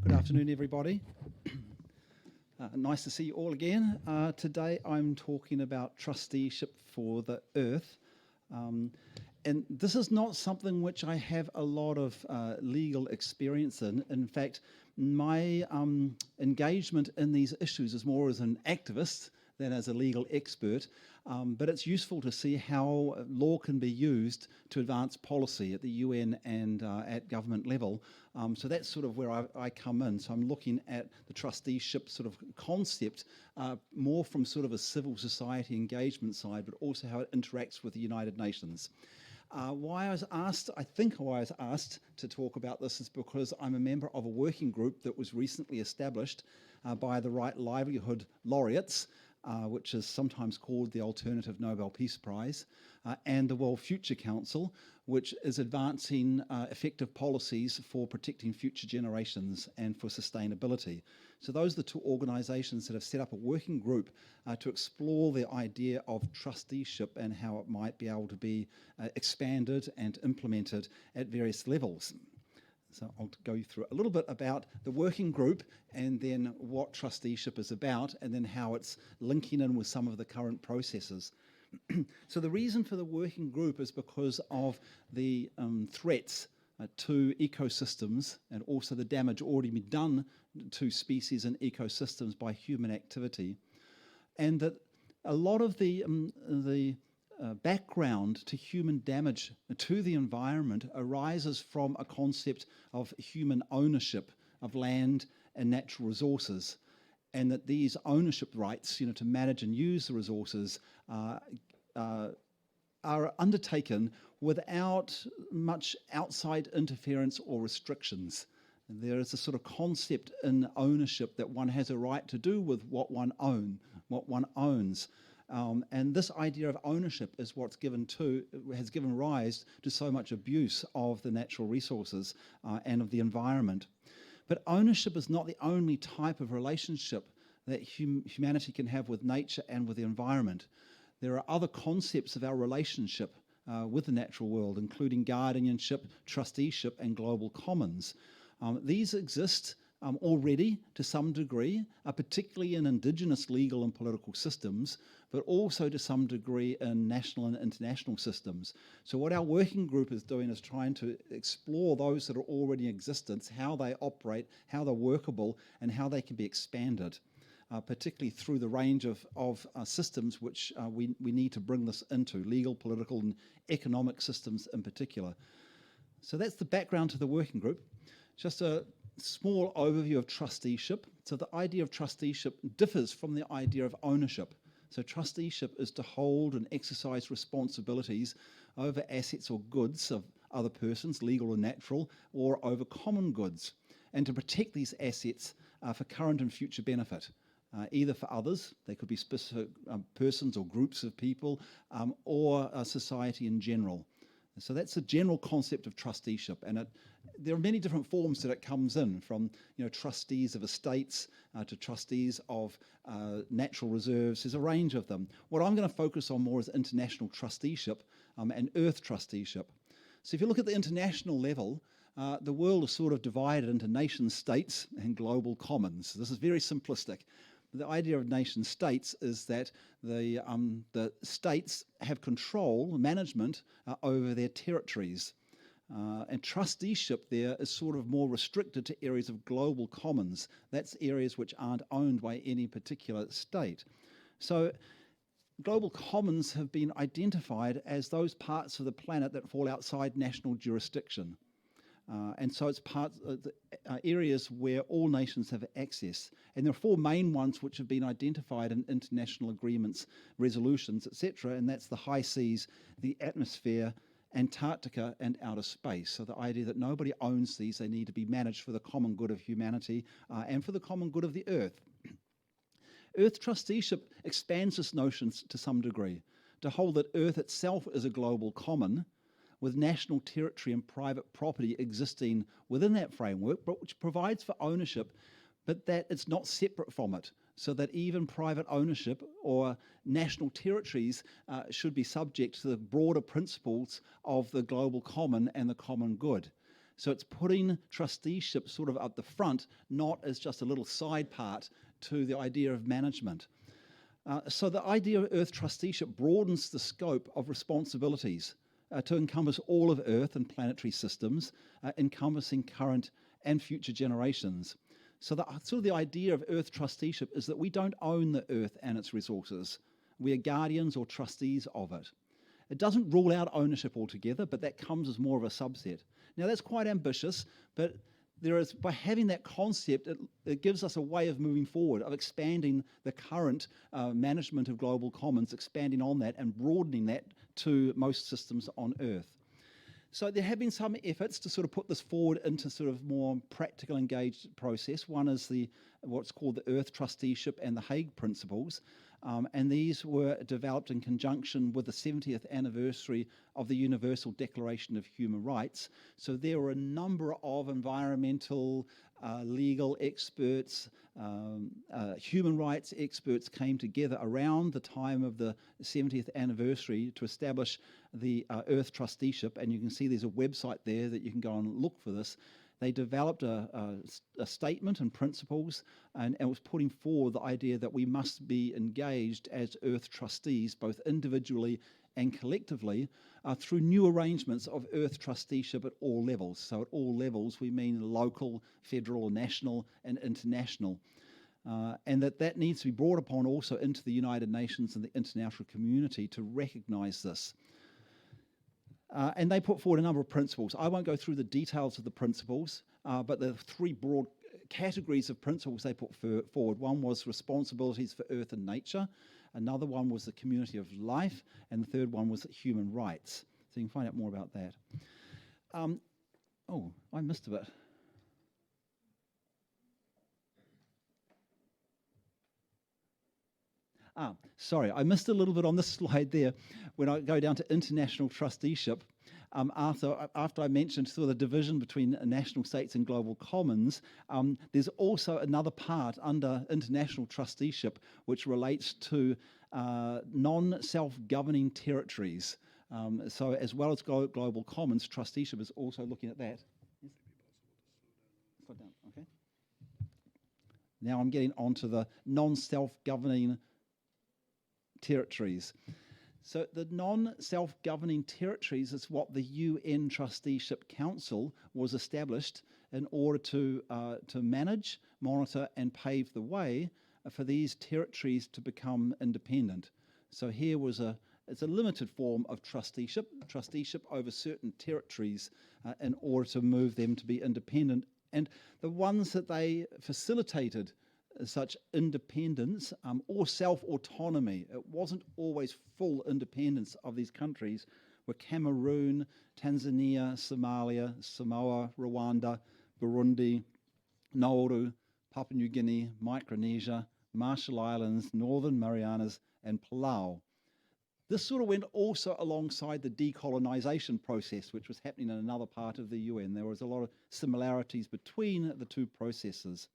Good afternoon, everybody. Nice to see you all again. Today I'm talking about trusteeship for the Earth. And this is not something which I have a lot of legal experience in. In fact, my engagement in these issues is more as an activist than as a legal expert. But it's useful to see how law can be used to advance policy at the UN and at government level. So that's sort of where I come in. So I'm looking at the trusteeship sort of concept more from sort of a civil society engagement side, but also how it interacts with the United Nations. Why I was asked to talk about this is because I'm a member of a working group that was recently established by the Right Livelihood Laureates, which is sometimes called the Alternative Nobel Peace Prize, and the World Future Council, which is advancing effective policies for protecting future generations and for sustainability. So those are the two organisations that have set up a working group to explore the idea of trusteeship and how it might be able to be expanded and implemented at various levels. So I'll go through a little bit about the working group and then what trusteeship is about and then how it's linking in with some of the current processes. So the reason for the working group is because of the threats to ecosystems and also the damage already been done to species and ecosystems by human activity. And that a lot of the background to human damage to the environment arises from a concept of human ownership of land and natural resources, and that these ownership rights, to manage and use the resources are undertaken without much outside interference or restrictions. There is a sort of concept in ownership that one has a right to do with what one owns. And this idea of ownership is what's has given rise to so much abuse of the natural resources and of the environment. But ownership is not the only type of relationship that humanity can have with nature and with the environment. There are other concepts of our relationship with the natural world, including guardianship, trusteeship, and global commons. These exist already to some degree, particularly in indigenous legal and political systems, but also to some degree in national and international systems. So what our working group is doing is trying to explore those that are already in existence, how they operate, how they're workable, and how they can be expanded, particularly through the range of systems which we need to bring this into, legal, political, and economic systems in particular. So that's the background to the working group. Just a small overview of trusteeship. So the idea of trusteeship differs from the idea of ownership. So trusteeship is to hold and exercise responsibilities over assets or goods of other persons, legal or natural, or over common goods, and to protect these assets for current and future benefit, either for others, they could be specific persons or groups of people, or society in general. So that's the general concept of trusteeship, and there are many different forms that it comes in, from trustees of estates to trustees of natural reserves. There's a range of them. What I'm going to focus on more is international trusteeship and earth trusteeship. So if you look at the international level, the world is sort of divided into nation states and global commons. This is very simplistic. The idea of nation states is that the states have control, management over their territories. And trusteeship there is sort of more restricted to areas of global commons. That's areas which aren't owned by any particular state. So global commons have been identified as those parts of the planet that fall outside national jurisdiction. And so it's parts of the areas where all nations have access. And there are four main ones which have been identified in international agreements, resolutions, etc. And that's the high seas, the atmosphere, Antarctica, and outer space. So the idea that nobody owns these, they need to be managed for the common good of humanity and for the common good of the earth. Earth trusteeship expands this notion to some degree, to hold that Earth itself is a global common, with national territory and private property existing within that framework, but which provides for ownership, but that it's not separate from it, so that even private ownership or national territories should be subject to the broader principles of the global common and the common good. So it's putting trusteeship sort of up the front, not as just a little side part to the idea of management. So the idea of Earth trusteeship broadens the scope of responsibilities to encompass all of Earth and planetary systems, encompassing current and future generations. So the idea of Earth trusteeship is that we don't own the Earth and its resources. We are guardians or trustees of it. It doesn't rule out ownership altogether, but that comes as more of a subset. Now that's quite ambitious, but by having that concept, it gives us a way of moving forward, of expanding the current management of global commons, expanding on that and broadening that to most systems on Earth. So there have been some efforts to sort of put this forward into sort of more practical engaged process. One is what's called the Earth Trusteeship and the Hague Principles. And these were developed in conjunction with the 70th anniversary of the Universal Declaration of Human Rights. So there were a number of environmental, legal experts, human rights experts came together around the time of the 70th anniversary to establish the Earth Trusteeship. And you can see there's a website there that you can go and look for this. They developed a statement and principles and was putting forward the idea that we must be engaged as Earth trustees, both individually and collectively, through new arrangements of Earth trusteeship at all levels. So at all levels, we mean local, federal, national, and international. And that needs to be brought upon also into the United Nations and the international community to recognise this. And they put forward a number of principles. I won't go through the details of the principles, but the three broad categories of principles they put forward. One was responsibilities for Earth and nature. Another one was the community of life. And the third one was human rights. So you can find out more about that. Oh, I missed a bit. Sorry, I missed a little bit on this slide there. When I go down to international trusteeship, after I mentioned sort of the division between national states and global commons, there's also another part under international trusteeship which relates to non-self-governing territories. So as well as global commons, trusteeship is also looking at that. Slow down, okay. Now I'm getting onto the non-self-governing territories. So the non-self-governing territories is what the UN Trusteeship Council was established in order to manage, monitor and pave the way for these territories to become independent. So here it's a limited form of trusteeship over certain territories in order to move them to be independent. And the ones that they facilitated such independence or self-autonomy, it wasn't always full independence of these countries, were Cameroon, Tanzania, Somalia, Samoa, Rwanda, Burundi, Nauru, Papua New Guinea, Micronesia, Marshall Islands, Northern Marianas, and Palau. This sort of went also alongside the decolonization process, which was happening in another part of the UN. There was a lot of similarities between the two processes.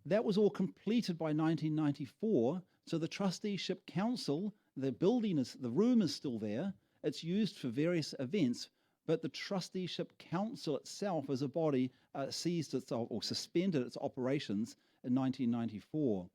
That was all completed by 1994, so the Trusteeship Council, the room is still there, it's used for various events, but the Trusteeship Council itself as a body ceased itself or suspended its operations in 1994.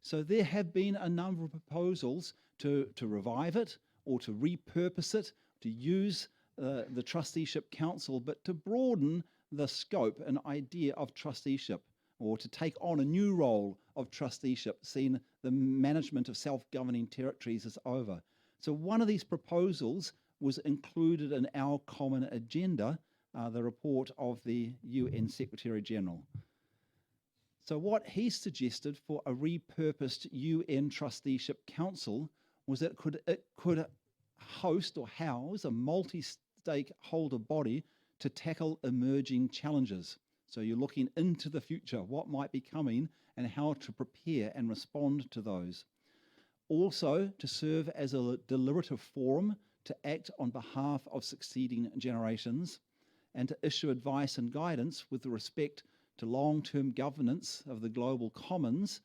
So there have been a number of proposals to revive it or to repurpose it, to use the Trusteeship Council, but to broaden the scope and idea of trusteeship, or to take on a new role of trusteeship, seeing the management of self-governing territories is over. So one of these proposals was included in our common agenda, the report of the UN Secretary General. So what he suggested for a repurposed UN Trusteeship Council was that it could host or house a multi-stakeholder body to tackle emerging challenges. So you're looking into the future, what might be coming and how to prepare and respond to those. Also to serve as a deliberative forum to act on behalf of succeeding generations and to issue advice and guidance with respect to long-term governance of the global commons,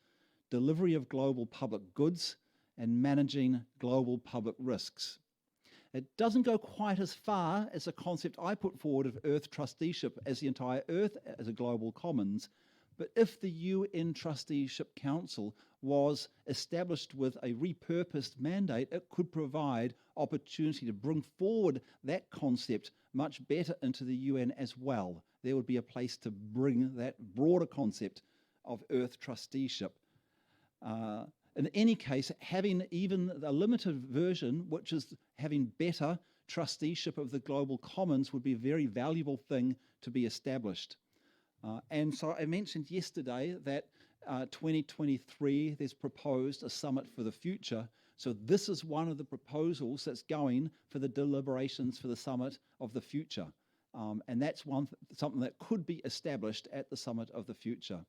delivery of global public goods, and managing global public risks. It doesn't go quite as far as the concept I put forward of Earth trusteeship as the entire Earth as a global commons. But if the UN Trusteeship Council was established with a repurposed mandate, it could provide opportunity to bring forward that concept much better into the UN as well. There would be a place to bring that broader concept of Earth trusteeship. In any case, having even a limited version, which is having better trusteeship of the global commons, would be a very valuable thing to be established. And so I mentioned yesterday that 2023, there's proposed a summit for the future. So this is one of the proposals that's going for the deliberations for the summit of the future. And that's something that could be established at the summit of the future.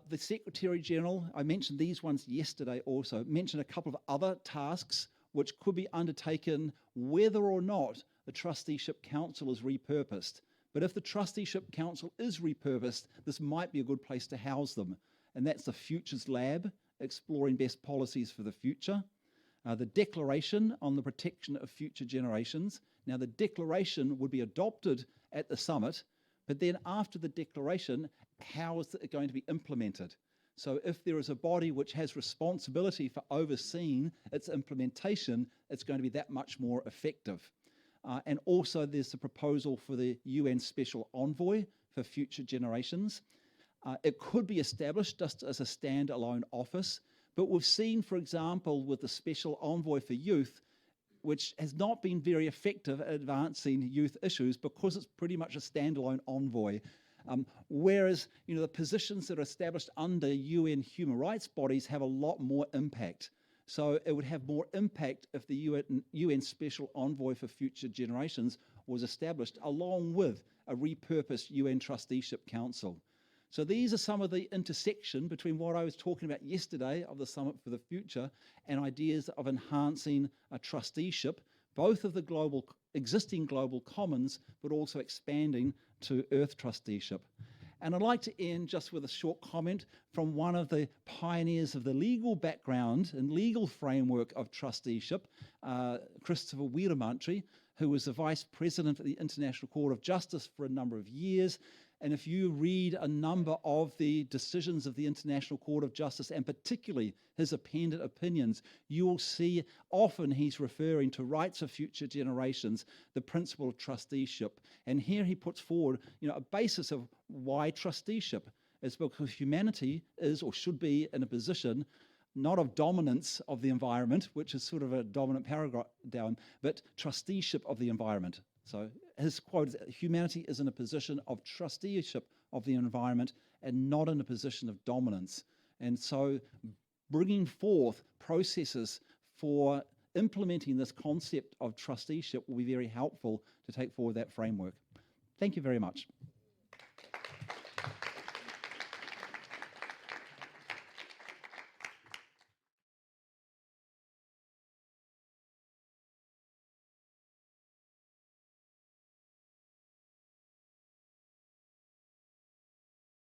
The Secretary General, I mentioned these ones yesterday also, mentioned a couple of other tasks which could be undertaken whether or not the Trusteeship Council is repurposed. But if the Trusteeship Council is repurposed, this might be a good place to house them. And that's the Futures Lab, exploring best policies for the future. The Declaration on the Protection of Future Generations. Now, the declaration would be adopted at the summit, but then after the declaration, how is it going to be implemented? So if there is a body which has responsibility for overseeing its implementation, it's going to be that much more effective. And also there's the proposal for the UN Special Envoy for Future Generations. It could be established just as a standalone office, but we've seen, for example, with the Special Envoy for Youth, which has not been very effective at advancing youth issues because it's pretty much a standalone envoy. Whereas, the positions that are established under UN human rights bodies have a lot more impact. So it would have more impact if the UN Special Envoy for Future Generations was established along with a repurposed UN Trusteeship Council. So these are some of the intersection between what I was talking about yesterday of the Summit for the Future and ideas of enhancing a trusteeship, both of the existing global commons, but also expanding to Earth trusteeship. And I'd like to end just with a short comment from one of the pioneers of the legal background and legal framework of trusteeship, Christopher Ware, who was the Vice President of the International Court of Justice for a number of years. And if you read a number of the decisions of the International Court of Justice, and particularly his appended opinions, you will see often he's referring to rights of future generations, the principle of trusteeship. And here he puts forward, a basis of why trusteeship is because humanity is or should be in a position not of dominance of the environment, which is sort of a dominant paragraph down, but trusteeship of the environment. So his quote is, humanity is in a position of trusteeship of the environment and not in a position of dominance. And so bringing forth processes for implementing this concept of trusteeship will be very helpful to take forward that framework. Thank you very much.